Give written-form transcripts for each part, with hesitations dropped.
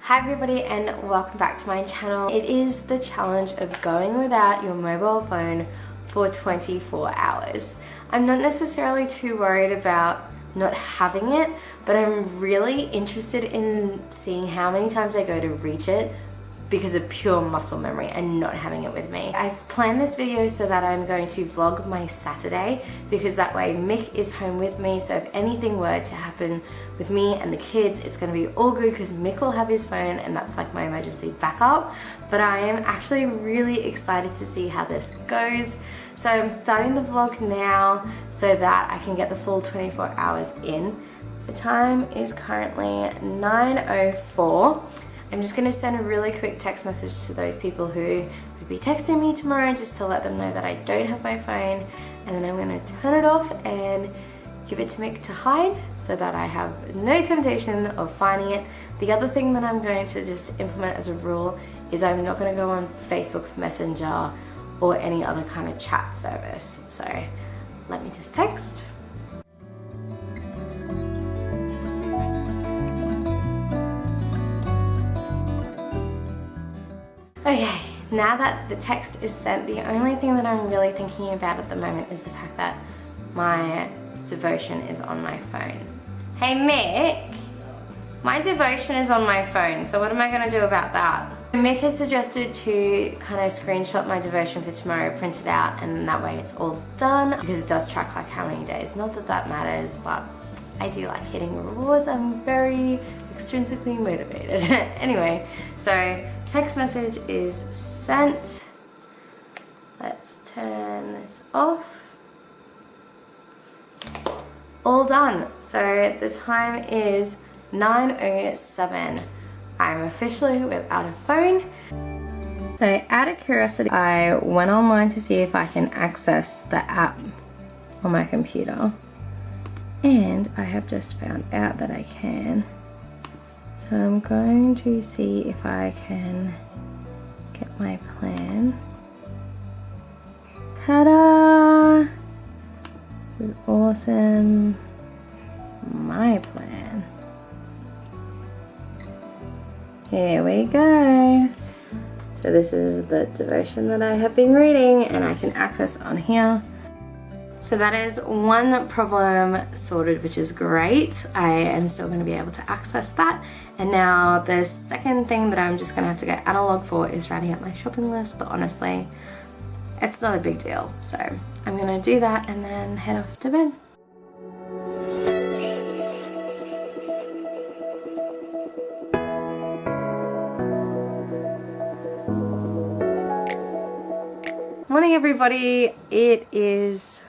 Hi everybody and welcome back to my channel. It is the challenge of going without your mobile phone for 24 hours. I'm not necessarily too worried about not having it, but I'm really interested in seeing how many times I go to reach it because of pure muscle memory and not having it with me. I've planned this video so that I'm going to vlog my Saturday because that way Mick is home with me, so if anything were to happen with me and the kids, it's going to be all good because Mick will have his phone and that's like my emergency backup. But I am actually really excited to see how this goes. So I'm starting the vlog now so that I can get the full 24 hours in. The time is currently 9:04. I'm just going to send a really quick text message to those people who would be texting me tomorrow just to let them know that I don't have my phone, and then I'm going to turn it off and give it to Mick to hide so that I have no temptation of finding it. The other thing that I'm going to just implement as a rule is I'm not going to go on Facebook Messenger or any other kind of chat service. So let me just text. Okay, now that the text is sent, the only thing that I'm really thinking about at the moment is the fact that my devotion is on my phone. Hey Mick, my devotion is on my phone, so what am I going to do about that? Mick has suggested to kind of screenshot my devotion for tomorrow, print it out, and that way it's all done because it does track like how many days. Not that that matters, but I do like hitting rewards. I'm very extrinsically motivated. Anyway, so text message is sent. Let's turn this off. All done. So the time is 9:07. I'm officially without a phone. So out of curiosity, I went online to see if I can access the app on my computer. And I have just found out that I can. So I'm going to see if I can get my plan. Ta-da! This is awesome. My plan. Here we go. So this is the devotion that I have been reading and I can access on here. So that is one problem sorted, which is great. I am still going to be able to access that. And now the second thing that I'm just going to have to go analog for is writing up my shopping list. But honestly, it's not a big deal. So I'm going to do that and then head off to bed. Morning everybody. It is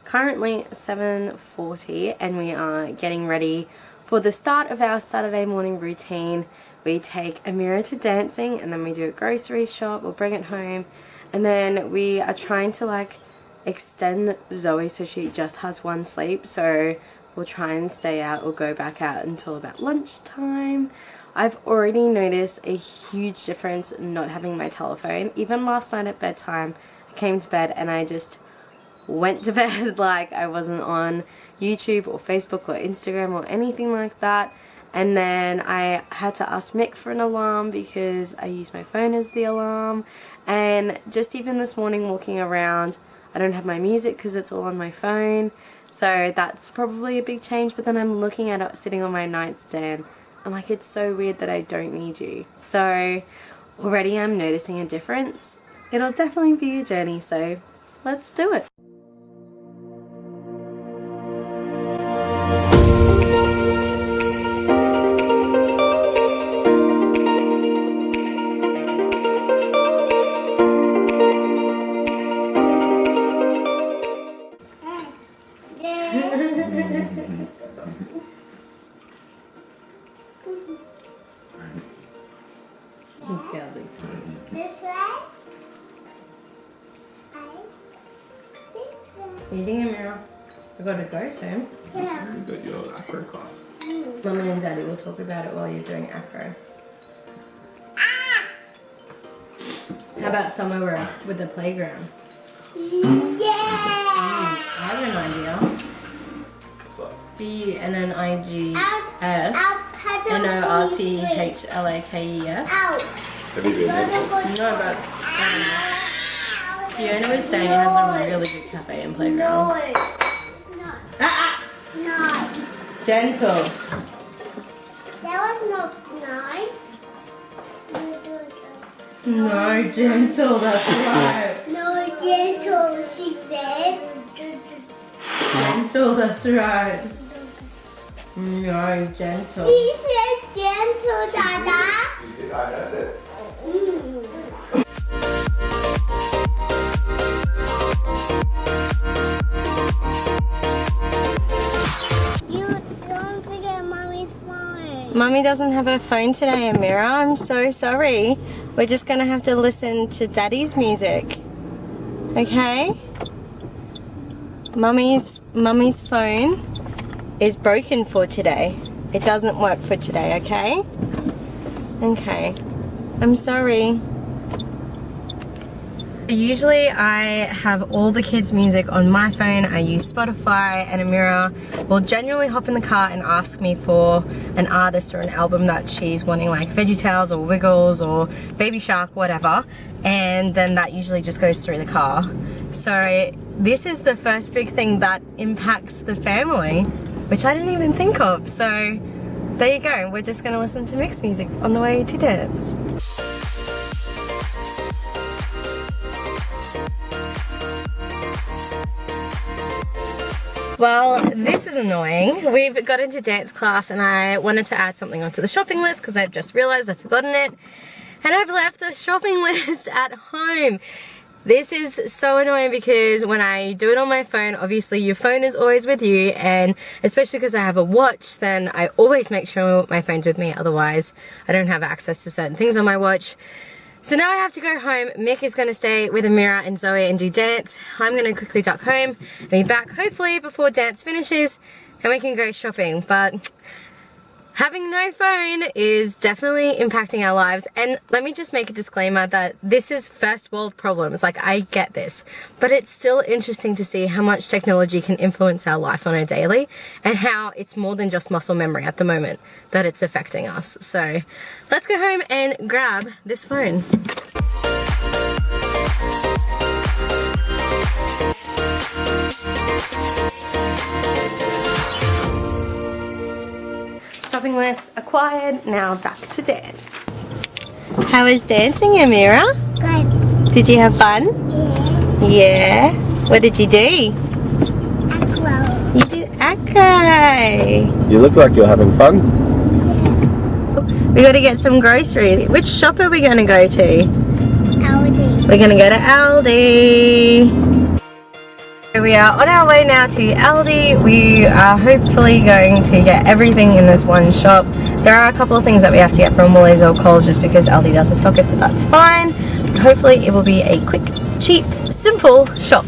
currently 7:40 and we are getting ready for the start of our Saturday morning routine. We take Amira to dancing and then we do a grocery shop, we'll bring it home, and then we are trying to like extend Zoe so she just has one sleep, so we'll try and stay out or go back out until about lunchtime. I've already noticed a huge difference not having my telephone. Even last night at bedtime, I came to bed and I just went to bed like I wasn't on YouTube or Facebook or Instagram or anything like that. And then I had to ask Mick for an alarm because I use my phone as the alarm. And just even this morning walking around, I don't have my music because it's all on my phone. So that's probably a big change. But then I'm looking at it sitting on my nightstand. I'm like, it's so weird that I don't need you. So already I'm noticing a difference. It'll definitely be a journey, so let's do it. This way? Eating Amira. We gotta go soon. Yeah. You got your acro class. Mummy and Daddy will talk about it while you're doing acro. How about somewhere with a playground? Yeah. I have an idea. What's up? B-E-N-N-I-G-S. I'll put Northlakes. Have you been there? No, but Fiona was saying it has a really good cafe and playground. No. Gentle. That was not nice. No, gentle, that's right. No, gentle, she said. Gentle, that's right. No, gentle. He said gentle, Dada. I heard it. You don't forget Mommy's phone. Mummy doesn't have her phone today, Amira. I'm so sorry. We're just gonna have to listen to Daddy's music. Okay? Mummy's phone is broken for today. It doesn't work for today, okay? Okay. I'm sorry. Usually I have all the kids' music on my phone. I use Spotify, and Amira will genuinely hop in the car and ask me for an artist or an album that she's wanting, like VeggieTales or Wiggles or Baby Shark, whatever, and then that usually just goes through the car. So this is the first big thing that impacts the family, which I didn't even think of. So there you go, we're just gonna listen to mixed music on the way to dance. Well, this is annoying. We've got into dance class and I wanted to add something onto the shopping list because I've just realized I've forgotten it. And I've left the shopping list at home. This is so annoying because when I do it on my phone, obviously your phone is always with you, and especially because I have a watch, then I always make sure my phone's with me, otherwise I don't have access to certain things on my watch. So now I have to go home. Mick is going to stay with Amira and Zoe and do dance. I'm going to quickly duck home and be back hopefully before dance finishes and we can go shopping. But having no phone is definitely impacting our lives. And let me just make a disclaimer that this is first world problems. Like, I get this, but it's still interesting to see how much technology can influence our life on a daily and how it's more than just muscle memory at the moment that it's affecting us. So let's go home and grab this phone. Shopping list acquired, now back to dance. How was dancing, Amira? Good. Did you have fun? Yeah. Yeah. What did you do? Acro. You did acro. You look like you're having fun. We got to get some groceries. Which shop are we going to go to? Aldi. We're going to go to Aldi. We are on our way now to Aldi. We are hopefully going to get everything in this one shop. There are a couple of things that we have to get from Woolies or Coles just because Aldi doesn't stock it, but that's fine. But hopefully it will be a quick, cheap, simple shop.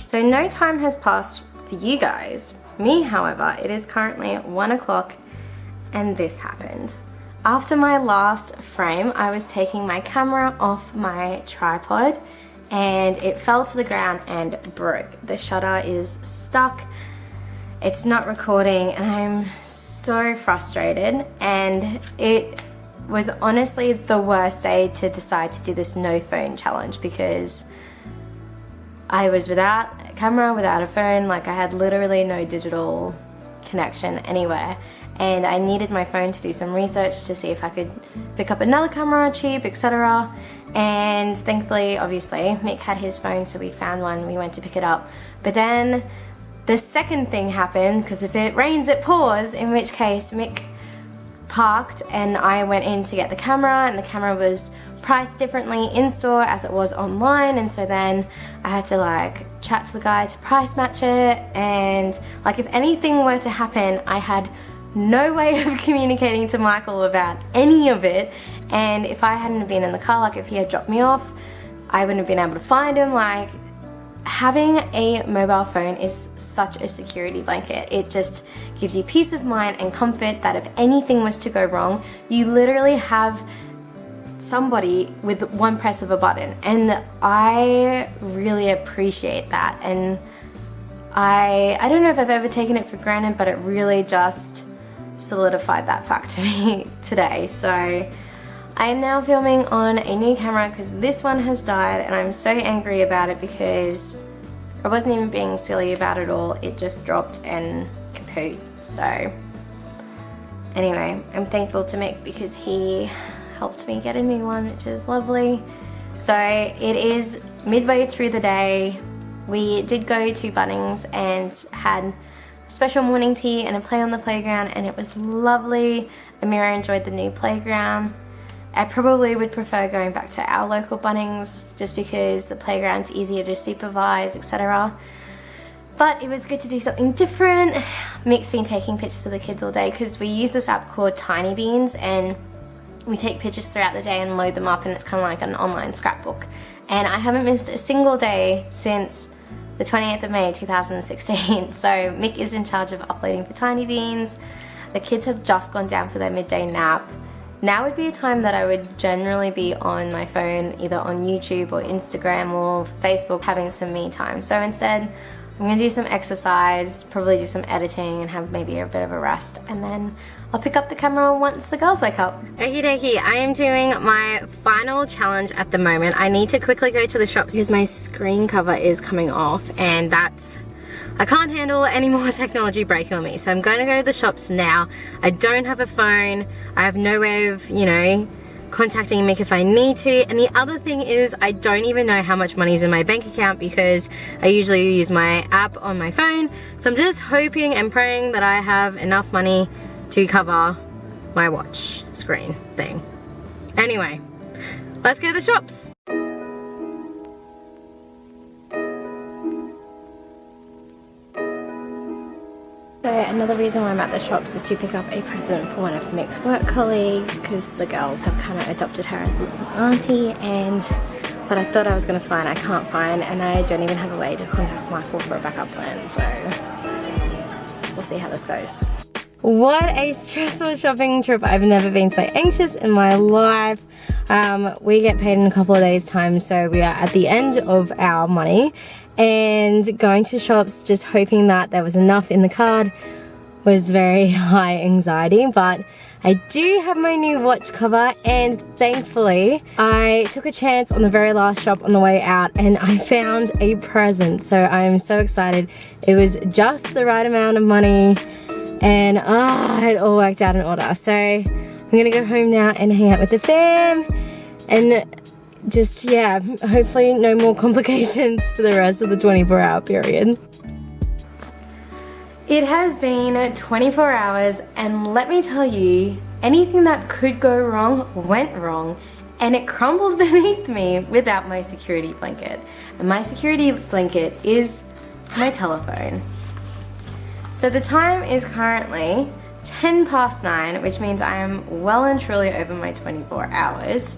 So no time has passed for you guys. Me, however, it is currently 1 o'clock and this happened. After my last frame, I was taking my camera off my tripod and it fell to the ground and broke. The shutter is stuck, it's not recording, and I'm so frustrated. And it was honestly the worst day to decide to do this no phone challenge because I was without a camera, without a phone, like I had literally no digital connection anywhere, and I needed my phone to do some research to see if I could pick up another camera, cheap, etc. And thankfully, obviously, Mick had his phone, so we found one, we went to pick it up. But then the second thing happened, because if it rains it pours, in which case Mick parked and I went in to get the camera, and the camera was priced differently in store as it was online, and so then I had to like chat to the guy to price match it, and like if anything were to happen, I had no way of communicating to Michael about any of it. And if I hadn't been in the car, like if he had dropped me off, I wouldn't have been able to find him. Like, having a mobile phone is such a security blanket. It just gives you peace of mind and comfort that if anything was to go wrong, you literally have somebody with one press of a button. And I really appreciate that. And I don't know if I've ever taken it for granted, but it really just solidified that fact to me today. So I am now filming on a new camera because this one has died, and I'm so angry about it because I wasn't even being silly about it all. It just dropped and kaput. So anyway, I'm thankful to Mick because he helped me get a new one, which is lovely. So it is midway through the day. We did go to Bunnings and had special morning tea and a play on the playground, and it was lovely. Amira enjoyed the new playground. I probably would prefer going back to our local Bunnings just because the playground's easier to supervise, etc. But it was good to do something different. Mick's been taking pictures of the kids all day because we use this app called Tiny Beans, and we take pictures throughout the day and load them up, and it's kind of like an online scrapbook. And I haven't missed a single day since the 28th of May 2016. So Mick is in charge of uploading for Tiny Beans. The kids have just gone down for their midday nap. Now would be a time that I would generally be on my phone, either on YouTube or Instagram or Facebook, having some me time. So instead, I'm gonna do some exercise, probably do some editing, and have maybe a bit of a rest, and then I'll pick up the camera once the girls wake up. Okie dokie, I am doing my final challenge at the moment. I need to quickly go to the shops because my screen cover is coming off, and I can't handle any more technology breaking on me. So I'm going to go to the shops now. I don't have a phone. I have no way of, you know, contacting Mick if I need to. And the other thing is I don't even know how much money is in my bank account because I usually use my app on my phone. So I'm just hoping and praying that I have enough money to cover my watch screen thing. Anyway, let's go to the shops. So another reason why I'm at the shops is to pick up a present for one of Mick's work colleagues because the girls have kind of adopted her as a little auntie, and what I thought I was going to find I can't find, and I don't even have a way to contact Michael for a backup plan, so we'll see how this goes. What a stressful shopping trip. I've never been so anxious in my life. We get paid in a couple of days time, so we are at the end of our money, and going to shops just hoping that there was enough in the card was very high anxiety. But I do have my new watch cover, and thankfully I took a chance on the very last shop on the way out and I found a present, so I am so excited. It was just the right amount of money, and it all worked out in order. So I'm gonna go home now and hang out with the fam, and just, yeah, hopefully no more complications for the rest of the 24-hour period. It has been 24 hours, and let me tell you, anything that could go wrong went wrong, and it crumbled beneath me without my security blanket. And my security blanket is my telephone. So the time is currently 10 past 9, which means I am well and truly over my 24 hours.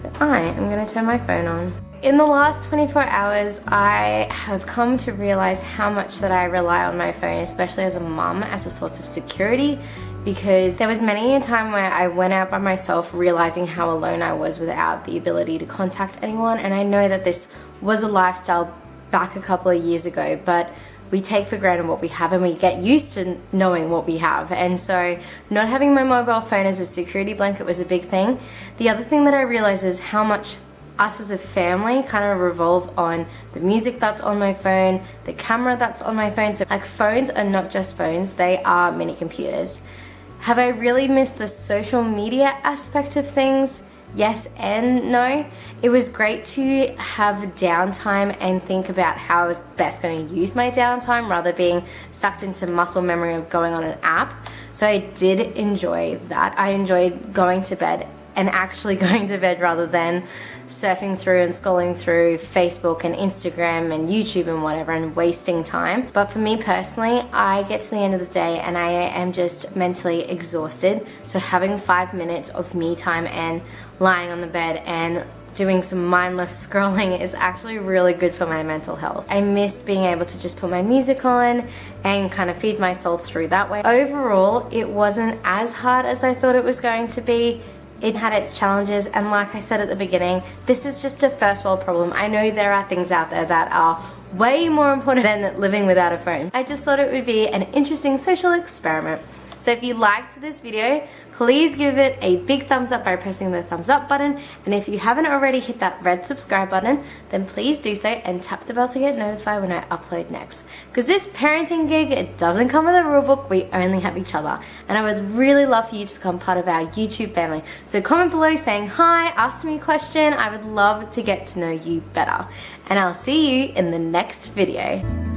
So I am going to turn my phone on. In the last 24 hours, I have come to realize how much that I rely on my phone, especially as a mum, as a source of security, because there was many a time where I went out by myself realizing how alone I was without the ability to contact anyone. And I know that this was a lifestyle back a couple of years ago, but we take for granted what we have and we get used to knowing what we have. And so not having my mobile phone as a security blanket was a big thing. The other thing that I realized is how much us as a family kind of revolve on the music that's on my phone, the camera that's on my phone. So like, phones are not just phones, they are mini computers. Have I really missed the social media aspect of things? yes and no. It was great to have downtime and think about how I was best going to use my downtime rather being sucked into muscle memory of going on an app. So I did enjoy that. I enjoyed going to bed and actually going to bed rather than surfing through and scrolling through Facebook and Instagram and YouTube and whatever and wasting time. But for me personally, I get to the end of the day and I am just mentally exhausted. So having 5 minutes of me time and lying on the bed and doing some mindless scrolling is actually really good for my mental health. I missed being able to just put my music on and kind of feed my soul through that way. Overall, it wasn't as hard as I thought it was going to be. It had its challenges, and like I said at the beginning, this is just a first world problem. I know there are things out there that are way more important than living without a phone. I just thought it would be an interesting social experiment. So if you liked this video, please give it a big thumbs up by pressing the thumbs up button. And if you haven't already hit that red subscribe button, then please do so and tap the bell to get notified when I upload next. Because this parenting gig, it doesn't come with a rule book, we only have each other. And I would really love for you to become part of our YouTube family. So comment below saying hi, ask me a question. I would love to get to know you better. And I'll see you in the next video.